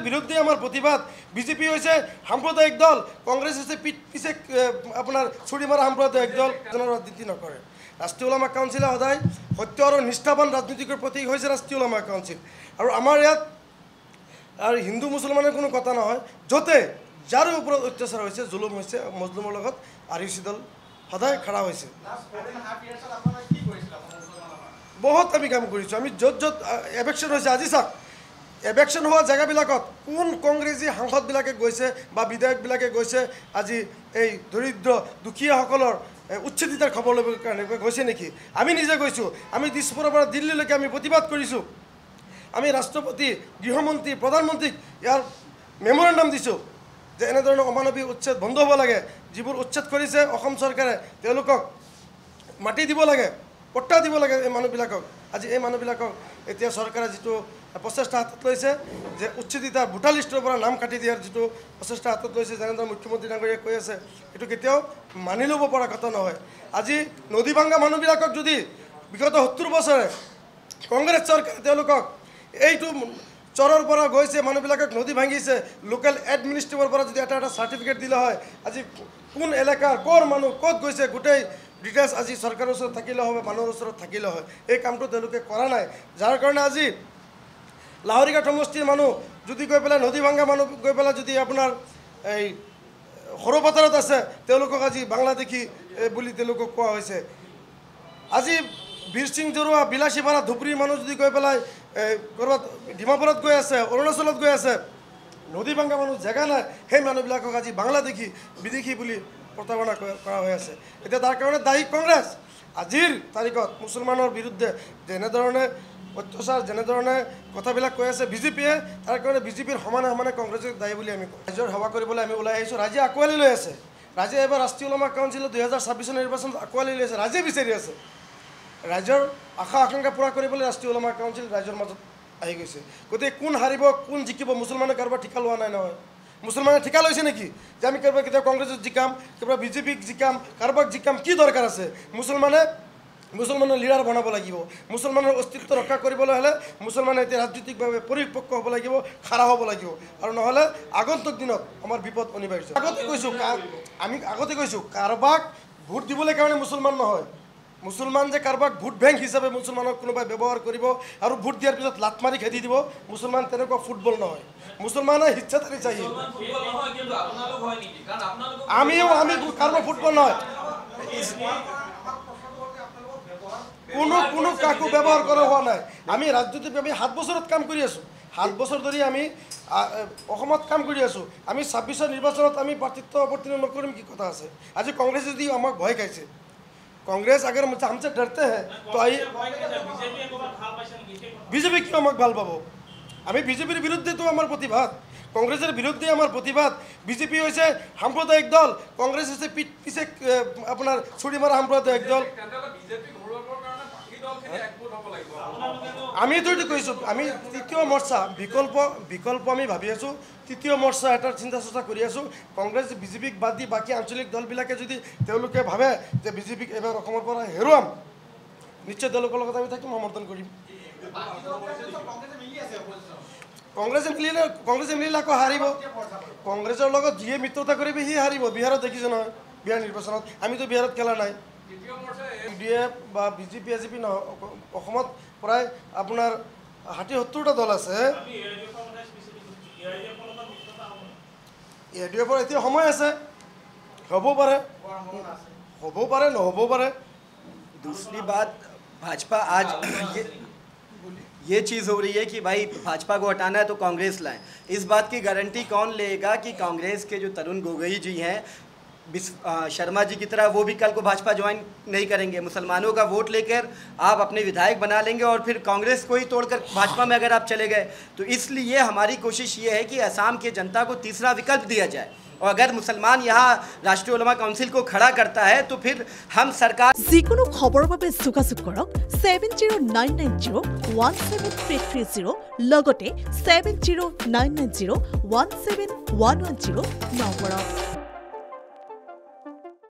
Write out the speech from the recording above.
বিৰুদ্ধে আমাৰ প্ৰতিবাদ বিজেপি হয়েছে সাম্প্ৰদায়িক দল কংগ্ৰেস হচ্ছে পিছে আপনাৰ ছুৰি মাৰা সাম্প্ৰদায়িক দল ৰাজনীতি নকৰে ৰাষ্ট্ৰীয় ওলামা কাউন্সিলে সদায় সত্য আৰু নিষ্ঠাবান ৰাজনীতিকৰ প্ৰতীক হৈছে ৰাষ্ট্ৰীয় ওলামা কাউন্সিল আৰু আমাৰ ইয়াত আৰু হিন্দু মুছলমানৰ কোনো কথা নহয় যতে যাৰ ওপৰত অত্যাচাৰ হৈছে জুলুম হৈছে মজলুমৰ লগত আৰইচি দল সদায় খাৰা হৈছে বহুত আমি কাম কৰিছোঁ আমি য'ত য'ত এভেকশ্যন হৈছে আজি চাওক এভেকশ্যন হোৱা জেগাবিলাকত কোন কংগ্ৰেছী সাংসদবিলাকে গৈছে বা বিধায়কবিলাকে গৈছে আজি এই দৰিদ্ৰ দুখীয়াসকলৰ উচ্ছেদিতাৰ খবৰ ল'বৰ কাৰণে গৈছে নেকি আমি নিজে গৈছোঁ আমি দিছপুৰৰ পৰা দিল্লীলৈকে আমি প্ৰতিবাদ কৰিছোঁ আমি ৰাষ্ট্ৰপতি গৃহমন্ত্ৰী প্ৰধানমন্ত্ৰীক ইয়াৰ মেমৰেণ্ডাম দিছোঁ যে এনেধৰণৰ অমানৱিক উচ্ছেদ বন্ধ হ'ব লাগে যিবোৰ উচ্ছেদ কৰিছে অসম চৰকাৰে তেওঁলোকক মাটি দিব লাগে পট্টা দিব লাগে এই মানুহবিলাকক আজি এই মানুহবিলাকক এতিয়া চৰকাৰে যিটো প্ৰচেষ্টা হাতত লৈছে যে উচ্ছেদিতাৰ ভোটাৰ লিষ্টৰ পৰা নাম কাটি দিয়াৰ যিটো প্ৰচেষ্টা হাতত লৈছে যেনেদৰে মুখ্যমন্ত্ৰী ডাঙৰীয়াই কৈ আছে এইটো কেতিয়াও মানি ল'ব পৰা কথা নহয় আজি নদী ভাঙা মানুহবিলাকক যদি বিগত 70 বছৰে কংগ্ৰেছ চৰকাৰে তেওঁলোকক এইটো চৰৰ পৰা গৈছে মানুহবিলাকক নদী ভাঙিছে লোকেল এডমিনিষ্ট্ৰেটিভৰ পৰা যদি এটা চাৰ্টিফিকেট দিলে হয় আজি কোন এলেকাৰ ক'ৰ মানুহ ক'ত গৈছে গোটেই ডিটেইলছ আজি চৰকাৰৰ ওচৰত থাকিলে হয় মানুহৰ ওচৰত থাকিলে হয় এই কামটো তেওঁলোকে কৰা নাই যাৰ কাৰণে আজি লাহৰিঘাট সমষ্টিৰ মানুহ যদি গৈ পেলাই নদী ভাঙা মানুহ গৈ পেলাই যদি আপোনাৰ এই সৰুপথাৰত আছে তেওঁলোকক আজি বাংলাদেশী বুলি তেওঁলোকক কোৱা হৈছে আজি বীৰ সিং জৰুৱা বিলাসীপাৰা ধুবুৰীৰ মানুহ যদি গৈ পেলাই ক'ৰবাত ডিমাপুৰত গৈ আছে অৰুণাচলত গৈ আছে নদী ভাঙা মানুহ জেগা নাই সেই মানুহবিলাকক আজি বাংলাদেশী বিদেশী বুলি প্ৰতাৰণা কৰা হৈ আছে এতিয়া তাৰ কাৰণে দায়ী কংগ্ৰেছ আজিৰ তাৰিখত মুছলমানৰ বিৰুদ্ধে যেনেধৰণে অত্যাচাৰ যেনেধৰণে কথাবিলাক কৈ আছে বিজেপিয়ে তাৰ কাৰণে বিজেপিৰ সমানে সমানে কংগ্ৰেছক দায়ী বুলি আমি ৰাইজৰ সেৱা কৰিবলৈ আমি ওলাই আহিছোঁ ৰাইজে আঁকোৱালি লৈ আছে ৰাইজে এবাৰ ৰাষ্ট্ৰীয় ওলামা কাউন্সিলত 2026 নিৰ্বাচনত আঁকোৱালি লৈ আছে ৰাইজে বিচাৰি আছে ৰাইজৰ আশা আকাংক্ষা পূৰা কৰিবলৈ ৰাষ্ট্ৰীয় ওলামা কাউন্সিল ৰাইজৰ মাজত আহি গৈছে গতিকে কোন হাৰিব কোন জিকিব মুছলমানে কাৰোবাৰ ঠিকা লোৱা নাই নহয় মুছলমানে ঠিকা লৈছে নেকি যে আমি কাৰোবাৰ কেতিয়াবা কংগ্ৰেছত জিকাম কাৰোবাৰ বিজেপিক জিকাম কাৰোবাক জিকাম কি দৰকাৰ আছে মুছলমানৰ লিডাৰ বনাব লাগিব মুছলমানৰ অস্তিত্ব ৰক্ষা কৰিবলৈ হ'লে মুছলমানে এতিয়া ৰাজনৈতিকভাৱে পৰিপক্ক হ'ব লাগিব খাৰা হ'ব লাগিব আৰু নহ'লে আগন্তুক দিনত আমাৰ বিপদ অনিবাৰ্য আমি আগতে কৈছোঁ কাৰোবাক ভোট দিবলৈ কাৰণে মুছলমান নহয় মুছলমান যে কাৰোবাক ভোট বেংক হিচাপে মুছলমানক কোনোবাই ব্যৱহাৰ কৰিব আৰু ভোট দিয়াৰ পিছত লাট মাৰি খেদি দিব মুছলমান তেনেকুৱা ফুটবল নহয় মুছলমানে হিচ্ছাধাৰী চাহিয়ে আমি কাৰোবাৰ ফুটবল নহয় কোনো কাকো ব্যৱহাৰ কৰা হোৱা নাই আমি ৰাজনীতিভাৱে 7 বছৰত কাম কৰি আছোঁ 7 বছৰ ধৰি আমি অসমত কাম কৰি আছোঁ আমি 26 নিৰ্বাচনত আমি প্ৰাৰ্থিত্ব অৱতীৰ্ণ নকৰিম কি কথা আছে আজি কংগ্ৰেছে যদি আমাক ভয় খাইছে कांग्रेस अगर हमसे डरते हैं तो आई बीजेपी क्यों আমাক ভাল পাব আমি বিজেপিৰ বিৰুদ্ধে তো আমাৰ প্ৰতিবাদ কংগ্ৰেছৰ বিৰুদ্ধে আমাৰ প্ৰতিবাদ বিজেপি হৈছে সাম্প্ৰদায়িক দল কংগ্ৰেছ হৈছে পিছে আপোনাৰ ছুৰি মাৰা সাম্প্ৰদায়িক দল আমি তো কৈছোঁ আমি তৃতীয় মৰ্চা বিকল্প আমি ভাবি আছোঁ তৃতীয় মৰ্চা এটাৰ চিন্তা চৰ্চা কৰি আছোঁ কংগ্ৰেছ বিজেপিক বাদ দি বাকী আঞ্চলিক দলবিলাকে যদি তেওঁলোকে ভাবে যে বিজেপিক এবাৰ অসমৰ পৰা হেৰুৱাম নিশ্চয় তেওঁলোকৰ লগত আমি থাকিম সমৰ্থন কৰিম কংগ্ৰেছে মিলিলে আকৌ হাৰিব কংগ্ৰেছৰ লগত যিয়ে মিত্ৰতা কৰিব সি হাৰিব বিহাৰত দেখিছে নহয় বিহাৰ নিৰ্বাচনত আমিতো বিহাৰত খেলা নাই UDF বা বিজেপি এজেপি অসমত প্ৰায় আপোনাৰ 60-70টা দল আছে UDFৰ এতিয়া সময় আছে হ'ব পাৰে নহ'ব পাৰে दूसरी बात भाजपा आज ये चीज़ हो रही है कि भाई भाजपा को हटाना है तो कांग्रेस लाएं इस बात की गारंटी कौन लेगा कि कांग्रेस के जो तरुण गोगोई जी हैं शर्मा जी की तरह वो भी कल को भाजपा ज्वाइन नहीं करेंगे मुसलमानों का वोट लेकर आप अपने विधायक बना लेंगे और फिर कांग्रेस को ही तोड़कर भाजपा में अगर आप चले गए तो इसलिए हमारी कोशिश ये है कि असम की जनता को तीसरा विकल्प दिया जाए और अगर मुसलमान यहाँ राष्ट्रीय उलमा काउंसिल को खड़ा करता है तो फिर हम सरकार যিকোনো খবৰৰ বাবে যোগাযোগ কৰক 7099017330 লগতে 7099017110 নম্বৰত